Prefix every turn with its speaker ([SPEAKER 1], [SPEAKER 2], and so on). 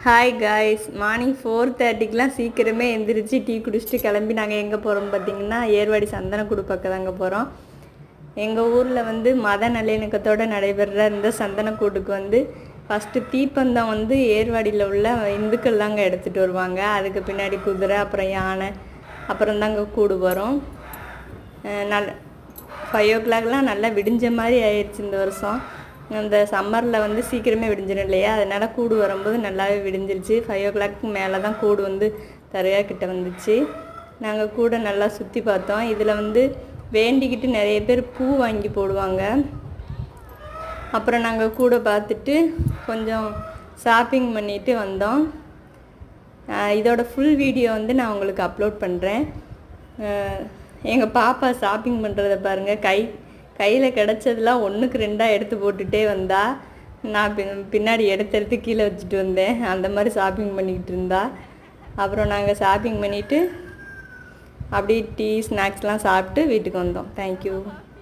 [SPEAKER 1] Hi guys, morning 4:30க்கெலாம் சீக்கிரமே எந்திரிச்சு tea குடிச்சிட்டு கிளம்பி நாங்கள் எங்கே போகிறோம் பார்த்தீங்கன்னா, ஏர்வாடி சந்தனக்கூடு பக்கம் தாங்க போகிறோம். எங்கள் ஊரில் வந்து மத நல்லிணக்கத்தோடு நடைபெற இந்த சந்தனக்கூடுக்கு வந்து ஃபஸ்ட்டு தீப்பந்தம் வந்து ஏர்வாடியில் உள்ள இந்துக்கள் தாங்க எடுத்துகிட்டு வருவாங்க. அதுக்கு பின்னாடி குதிரை, அப்புறம் யானை, அப்புறம் தாங்க கூடு வரும். நல்ல 5 o'clockலாம் நல்லா விடிஞ்ச மாதிரி ஆயிடுச்சு இந்த வருஷம். அந்த சம்மரில் வந்து சீக்கிரமே விடிஞ்சிடும் இல்லையா, அதனால் கூடு வரும்போது நல்லாவே விடிஞ்சிருச்சு. 5 o'clock மேலே தான் கூடு வந்து தரையாக்கிட்ட வந்துச்சு. நாங்கள் கூட நல்லா சுற்றி பார்த்தோம். இதில் வந்து வேண்டிக்கிட்டு நிறைய பேர் பூ வாங்கி போடுவாங்க. அப்புறம் நாங்கள் கூட பார்த்துட்டு கொஞ்சம் ஷாப்பிங் பண்ணிவிட்டு வந்தோம். இதோட ஃபுல் வீடியோ வந்து நான் உங்களுக்கு அப்லோட் பண்ணுறேன். எங்கள் பாப்பா ஷாப்பிங் பண்ணுறத பாருங்கள். கையில் கிடச்சதெல்லாம் 1க்கு 2 எடுத்து போட்டுகிட்டே வந்தா. நான் பின்னாடி எடுத்து கீழே வச்சுட்டு வந்தேன். அந்த மாதிரி ஷாப்பிங் பண்ணிக்கிட்டு இருந்தா. அப்புறம் நாங்கள் ஷாப்பிங் பண்ணிவிட்டு அப்படியே டீ ஸ்நாக்ஸ்லாம் சாப்பிட்டு வீட்டுக்கு வந்தோம். தேங்க்யூ.